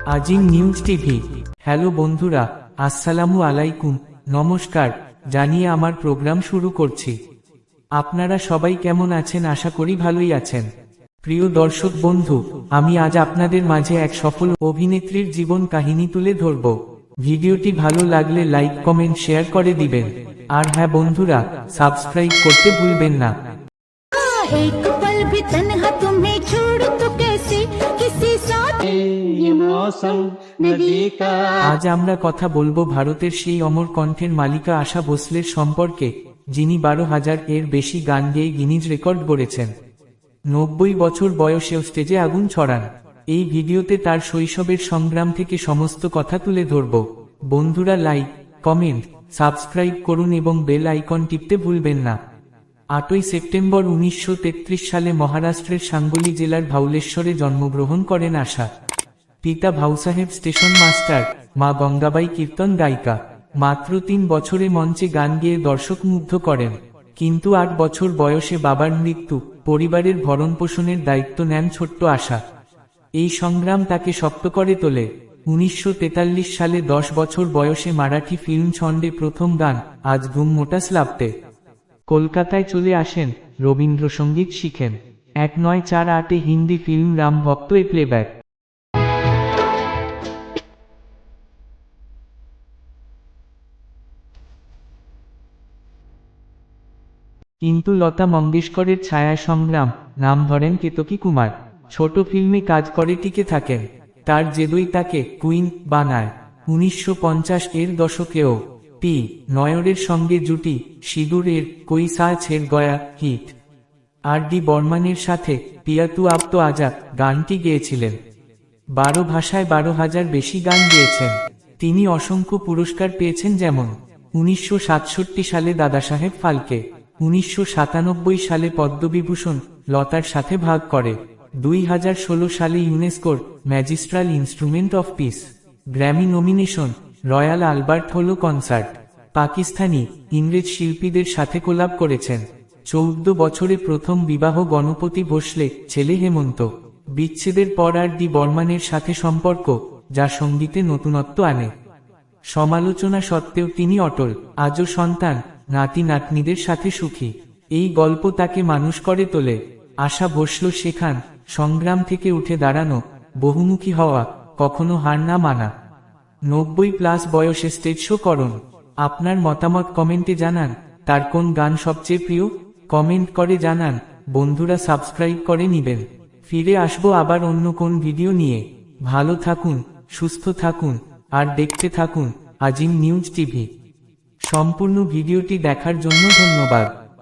আজিম news TV. Hello বন্ধুরা, আসসালামু আলাইকুম, নমস্কার জানিয়ে আমার প্রোগ্রাম শুরু করছি। আপনারা সবাই কেমন আছেন? আশা করি ভালোই আছেন। প্রিয় দর্শক বন্ধু, আমি আজ আপনাদের মাঝে এক সফল অভিনেত্রীর জীবন কাহিনী তুলে ধরব। ভিডিওটি ভালো লাগলে লাইক কমেন্ট শেয়ার করে দিবেন। আর হ্যাঁ বন্ধুরা, সাবস্ক্রাইব করতে ভুলবেন না। एक पल भी तन्हा तुम्हें छोड़ तो कैसे किसी साथ ये मौसम नदी का। আজ আমরা কথা বলবো ভারতের সেই অমর কণ্ঠের মালিকা আশা ভোসলের সম্পর্কে, যিনি 12,000 এর বেশি গান গেয়ে গিনিজ রেকর্ড গড়েছেন। 90 বছর বয়সেও স্টেজে আগুন ছড়ান। এই ভিডিওতে তার শৈশবের সংগ্রাম থেকে সমস্ত কথা তুলে ধরব। বন্ধুরা, লাইক কমেন্ট সাবস্ক্রাইব করুন এবং বেল আইকন টিপতে ভুলবেন না। 8ই সেপ্টেম্বর 1933 সালে মহারাষ্ট্রের সাঙ্গলি জেলার ভাউলেশ্বরে জন্মগ্রহণ করেন আশা। পিতা ভাউসাহেব স্টেশন মাস্টার, মা গঙ্গাবাই কীর্তন গায়িকা। মাত্র 3 বছরে মঞ্চে গান গেয়ে দর্শক মুগ্ধ করেন। কিন্তু 8 বছর বয়সে বাবার মৃত্যু, পরিবারের ভরণপোষণের দায়িত্ব নেন ছোট্ট আশা। এই সংগ্রাম তাকে শক্ত করে তোলে। 1943 সালে 10 বছর বয়সে মারাঠি ফিল্ম ছন্দে প্রথম গান আজ ঘুম মোটা স্লাবতে কলকাতায় চলে আসেন, রবীন্দ্রসঙ্গীত শিখেন। 1948-এ হিন্দি ফিল্ম রাম ভক্ত এ প্লেব্যাক। কিন্তু লতা মঙ্গেশকরের ছায়া সংগ্রাম নাম ধরেন কেতকী কুমার। ছোট ফিল্মে কাজ করে টিকে থাকেন। তার জেদই তাকে কুইন বানায়। 1950-এর দশকেও পি নয়রের সঙ্গে জুটি সিঁদুরের কই সাছের গয়া হিট। আর ডি বর্মনের সাথে পিয়া তু আব তো আজা গানটি গেয়েছিলেন। 12 ভাষায় 12,000 বেশি গান গেয়েছেন। তিনি অসংখ্য পুরস্কার পেয়েছেন, যেমন 1967 সালে দাদাসাহেব ফালকে, 1997 সালে পদ্মবিভূষণ লতার সাথে ভাগ করে, 2016 সালে ইউনেস্কোর magistral instrument of peace Grammy nomination, royal Albert হলো কনসার্ট। পাকিস্তানি ইংরেজ শিল্পীদের সাথে কোলাব করেছেন। 14 বছরে প্রথম বিবাহ গণপতি ভোসলে, ছেলে হেমন্ত। বিচ্ছেদের পর আর ডি বর্মনের সাথে সম্পর্ক, যা সঙ্গীতে নতুনত্ব আনে। সমালোচনা সত্ত্বেও তিনি অটল। আজও সন্তান নাতি নাতনিদের সাথে সুখী। এই গল্প তাকে মানুষ করে তোলে। আশা ভোসলে শেখান সংগ্রাম থেকে উঠে দাঁড়ানো, বহুমুখী হওয়া, কখনো হার না মানা। 90+ বয়সে স্টেজ শো করুন। আপনার মতামত কমেন্টে জানান। তার কোন গান সবচেয়ে প্রিয়? কমেন্ট করে জানান। বন্ধুরা, সাবস্ক্রাইব করে নিবেন। ফিরে আসবো আবার অন্য কোন ভিডিও নিয়ে। ভালো থাকুন, সুস্থ থাকুন, আর দেখতে থাকুন আজিম নিউজ টিভি। সম্পূর্ণ ভিডিওটি দেখার জন্য ধন্যবাদ।